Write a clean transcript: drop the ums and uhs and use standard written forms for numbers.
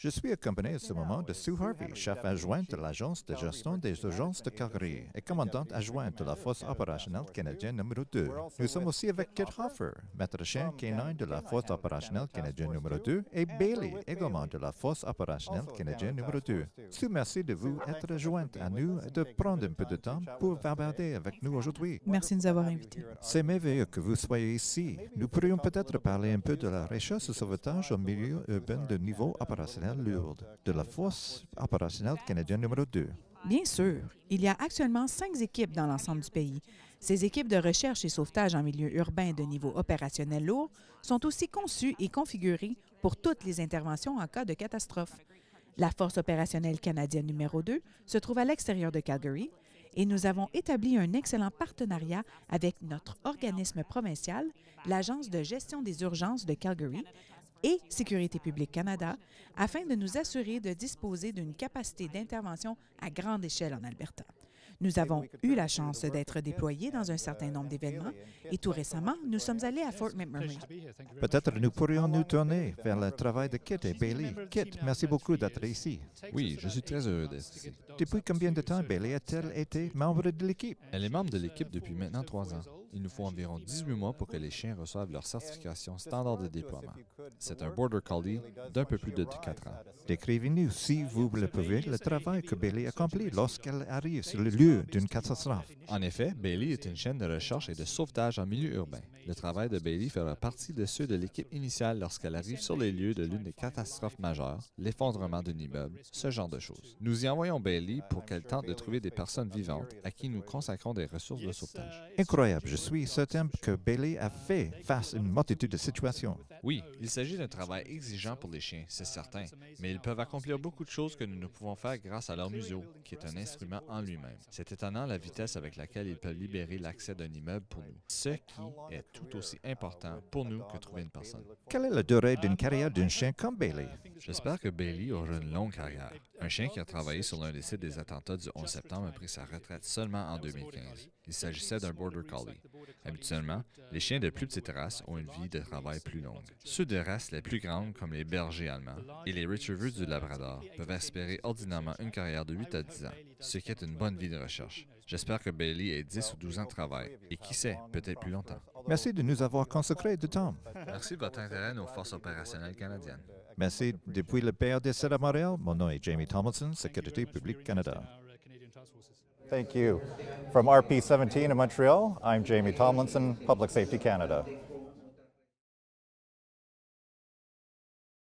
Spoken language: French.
Je suis accompagné à ce moment de Sue Harvey, chef adjointe de l'Agence de gestion des urgences de Calgary et commandante adjointe de la Force opérationnelle canadienne numéro 2. Nous sommes aussi avec Kit Hoffer, maître chien canine de la Force opérationnelle canadienne numéro 2, et Bailey, également de la Force opérationnelle canadienne numéro 2. Sue, merci de vous être jointe à nous et de prendre un peu de temps pour bavarder avec nous aujourd'hui. Merci de nous avoir invités. C'est merveilleux que vous soyez ici. Nous pourrions peut-être parler un peu de la recherche et sauvetage en milieu urbain de niveau opérationnel lourd de la Force opérationnelle canadienne numéro 2. Bien sûr, il y a actuellement 5 équipes dans l'ensemble du pays. Ces équipes de recherche et sauvetage en milieu urbain de niveau opérationnel lourd sont aussi conçues et configurées pour toutes les interventions en cas de catastrophe. La Force opérationnelle canadienne numéro 2 se trouve à l'extérieur de Calgary et nous avons établi un excellent partenariat avec notre organisme provincial, l'Agence de gestion des urgences de Calgary et Sécurité publique Canada, afin de nous assurer de disposer d'une capacité d'intervention à grande échelle en Alberta. Nous avons eu la chance d'être déployés dans un certain nombre d'événements et tout récemment, nous sommes allés à Fort McMurray. Peut-être nous pourrions nous tourner vers le travail de Kit et Bailey. Kit, merci beaucoup d'être ici. Oui, je suis très heureux d'être ici. Depuis combien de temps Bailey a-t-elle été membre de l'équipe? Elle est membre de l'équipe depuis maintenant 3 ans. Il nous faut environ 18 mois pour que les chiens reçoivent leur certification standard de déploiement. C'est un Border Collie d'un peu plus de 4 ans. Décrivez-nous, si vous le pouvez, le travail que Bailey accomplit lorsqu'elle arrive sur le lieu d'une catastrophe. En effet, Bailey est une chaîne de recherche et de sauvetage en milieu urbain. Le travail de Bailey fera partie de ceux de l'équipe initiale lorsqu'elle arrive sur les lieux de l'une des catastrophes majeures, l'effondrement d'un immeuble, ce genre de choses. Nous y envoyons Bailey pour qu'elle tente de trouver des personnes vivantes à qui nous consacrons des ressources de sauvetage. Incroyable, je suis certain que Bailey a fait face à une multitude de situations. Oui, il s'agit d'un travail exigeant pour les chiens, c'est certain, mais ils peuvent accomplir beaucoup de choses que nous ne pouvons faire grâce à leur museau, qui est un instrument en lui-même. C'est étonnant la vitesse avec laquelle ils peuvent libérer l'accès d'un immeuble pour nous, ce qui est tout aussi important pour nous que trouver une personne. Quelle est la durée d'une carrière d'un chien comme Bailey? J'espère que Bailey aura une longue carrière. Un chien qui a travaillé sur l'un des sites des attentats du 11 septembre a pris sa retraite seulement en 2015. Il s'agissait d'un Border Collie. Habituellement, les chiens de plus petite race ont une vie de travail plus longue. Ceux de races les plus grandes, comme les bergers allemands et les retrievers du Labrador, peuvent espérer ordinairement une carrière de 8 à 10 ans, ce qui est une bonne vie de recherche. J'espère que Bailey ait 10 ou 12 ans de travail, et qui sait, peut-être plus longtemps. Merci de nous avoir consacré du temps. Merci de votre intérêt aux forces opérationnelles canadiennes. Merci. Depuis le PRDC à Montréal, mon nom est Jamie Tomlinson, Sécurité publique Canada. Thank you. From RP 17 in Montreal, I'm Jamie Tomlinson, Public Safety Canada.